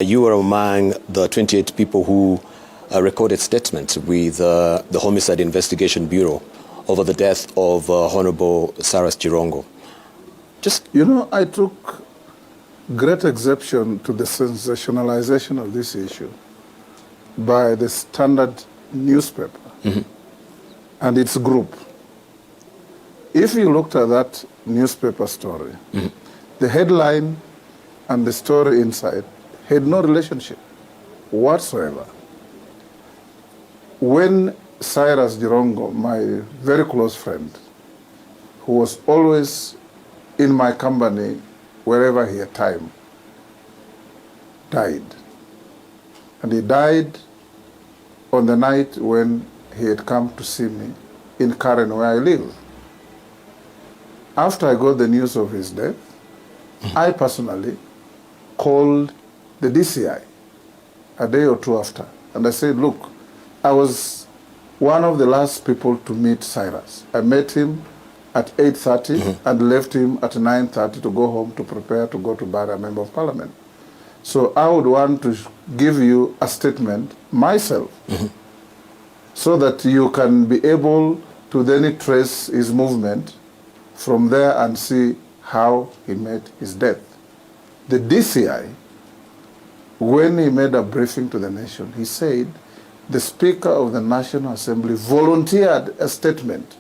You were among the 28 people who recorded statements with the Homicide Investigation Bureau over the death of Honorable Cyrus Jirongo. I took great exception to the sensationalization of this issue by the Standard newspaper and its group. If you looked at that newspaper story, the headline and the story inside had no relationship whatsoever. When Cyrus Jirongo, my very close friend, who was always in my company wherever he had time, died. And he died on the night when he had come to see me in Karen, where I live. After I got the news of his death, I personally called the DCI a day or two after, and I said, look, I was one of the last people to meet Cyrus. I met him at 8:30 and left him at 9:30 to go home to prepare to go to bury a member of parliament. So I would want to give you a statement myself so that you can be able to then trace his movement from there and see how he met his death. The DCI, when he made a briefing to the nation, he said the Speaker of the National Assembly volunteered a statement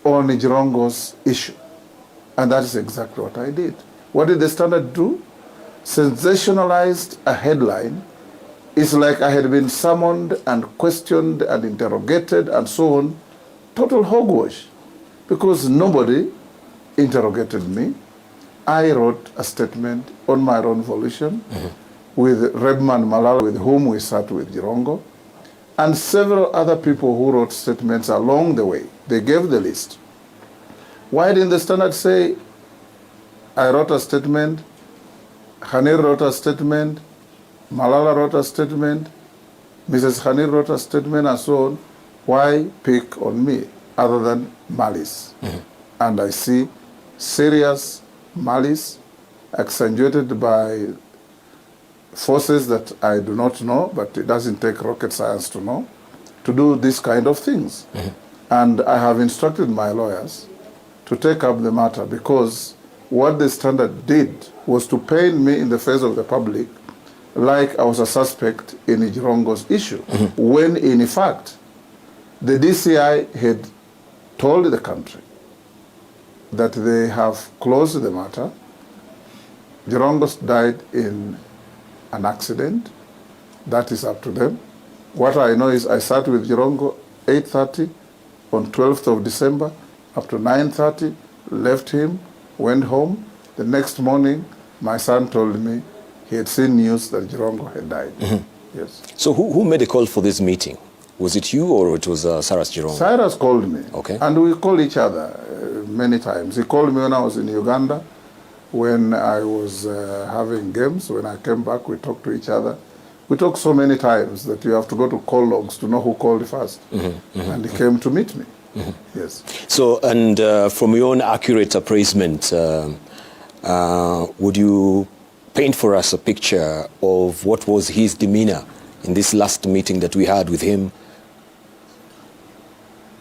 on Jirongo's issue. And that is exactly what I did. What did the Standard do? Sensationalized a headline. It's like I had been summoned and questioned and interrogated and so on. Total hogwash. Because nobody interrogated me. I wrote a statement on my own volition with Redman Malala, with whom we sat with Jirongo, and several other people who wrote statements along the way. They gave the list. Why didn't the Standard say, I wrote a statement, Khanir wrote a statement, Malala wrote a statement, Mrs. Khanir wrote a statement, and so on? Why pick on me other than malice? And I see serious malice accentuated by forces that I do not know, but it doesn't take rocket science to know, to do these kind of things. And I have instructed my lawyers to take up the matter, because what the Standard did was to paint me in the face of the public like I was a suspect in Jirongo's issue, when in fact the DCI had told the country that they have closed the matter. Jirongo died in an accident. That is up to them. What I know is I sat with Jirongo 8:30 on 12th of December up to 9:30, left him, went home. The next morning, my son told me he had seen news that Jirongo had died. Yes. So who made a call for this meeting? Was it you or it was Cyrus Jirongo? Cyrus called me. Okay. And we call each other many times. He called me when I was in Uganda, when I was having games. When I came back, we talked to each other. We talked so many times that you have to go to call logs to know who called first. And he came to meet me. Yes. So, and from your own accurate appraisement, would you paint for us a picture of what was his demeanor in this last meeting that we had with him?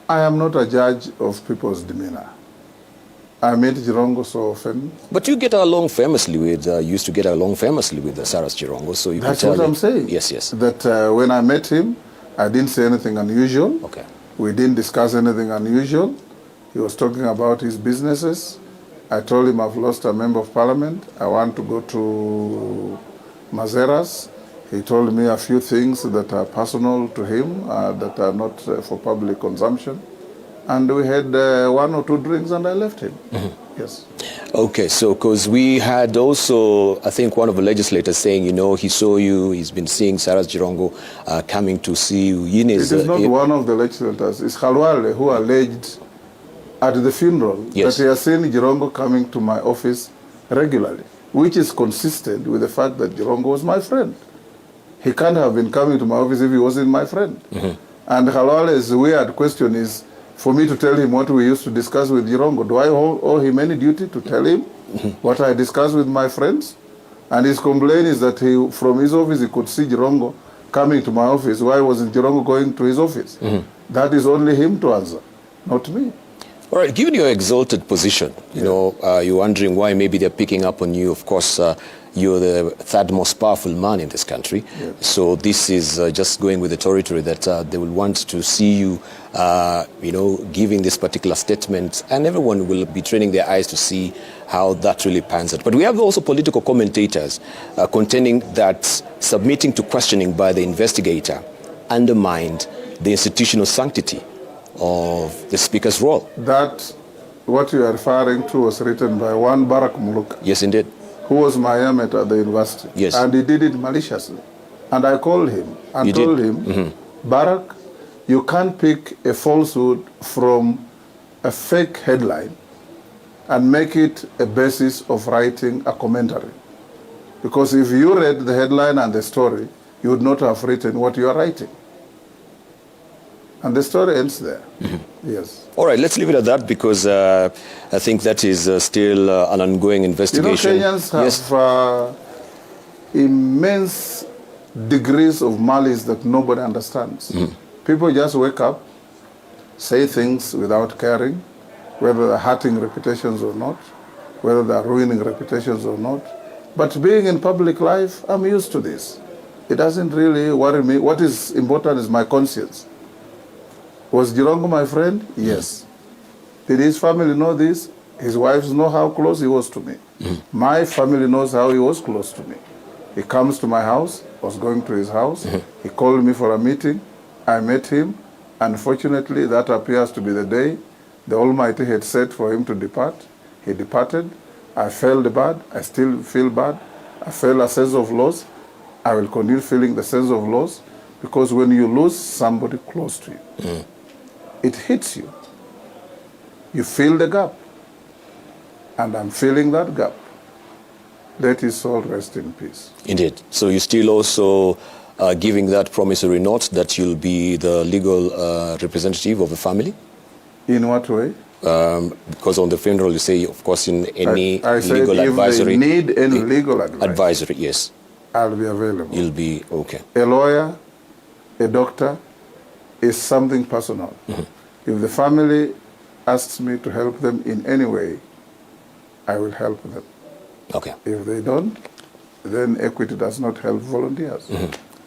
I am not a judge of people's demeanor. I met Jirongo so often. But you get along famously with, used to get along famously with Cyrus Jirongo, so you can tell. That's what I'm saying. Yes, yes. That when I met him, I didn't say anything unusual. Okay. We didn't discuss anything unusual. He was talking about his businesses. I told him I've lost a member of parliament. I want to go to Mazeras. He told me a few things that are personal to him, that are not for public consumption. And we had one or two drinks and I left him. Yes. Okay, so because we had also, I think one of the legislators saying, he saw you, he's been seeing Cyrus Jirongo coming to see you. It is not one of the legislators. It's Khalwale who alleged at the funeral that he has seen Jirongo coming to my office regularly, which is consistent with the fact that Jirongo was my friend. He can't have been coming to my office if he wasn't my friend. And Khalwale's weird question is, for me to tell him what we used to discuss with Jirongo. Do I owe him any duty to tell him what I discussed with my friends? And his complaint is that from his office, he could see Jirongo coming to my office. Why wasn't Jirongo going to his office? That is only him to answer, not me. All right, given your exalted position, you know, you're wondering why maybe they're picking up on you. Of course, you're the third most powerful man in this country. Yes. So this is just going with the territory that they will want to see you, you know, giving this particular statement, and everyone will be training their eyes to see how that really pans out. But we have also political commentators contending that submitting to questioning by the investigator undermined the institutional sanctity of the Speaker's role. That, what you are referring to, was written by one Barak Muluk. Yes, indeed. Who was my amet at the university. Yes. And he did it maliciously. And I called him and You told did? him, Barak, you can't pick a falsehood from a fake headline and make it a basis of writing a commentary. Because if you read the headline and the story, you would not have written what you are writing. And the story ends there. Yes. All right, let's leave it at that because I think that is still an ongoing investigation. You know, Kenyans have immense degrees of malice that nobody understands. People just wake up, say things without caring, whether they're hurting reputations or not, whether they're ruining reputations or not. But being in public life, I'm used to this. It doesn't really worry me. What is important is my conscience. Was Jirongo my friend? Yes. Did his family know this? His wives know how close he was to me. My family knows how he was close to me. He comes to my house, was going to his house. He called me for a meeting. I met him. Unfortunately, that appears to be the day the Almighty had set for him to depart. He departed. I felt bad. I still feel bad. I felt a sense of loss. I will continue feeling the sense of loss because when you lose somebody close to you, it hits you. You feel the gap. And I'm feeling that gap. Let his soul rest in peace. Indeed. So you're still also giving that promissory note that you'll be the legal representative of the family? In what way? Because on the funeral you say, of course, in any I said legal if advisory. they need any legal advice, Advisory, yes. I'll be available. You'll be okay. A lawyer, a doctor, is something personal. If the family asks me to help them in any way, I will help them. Okay. If they don't, then equity does not help volunteers.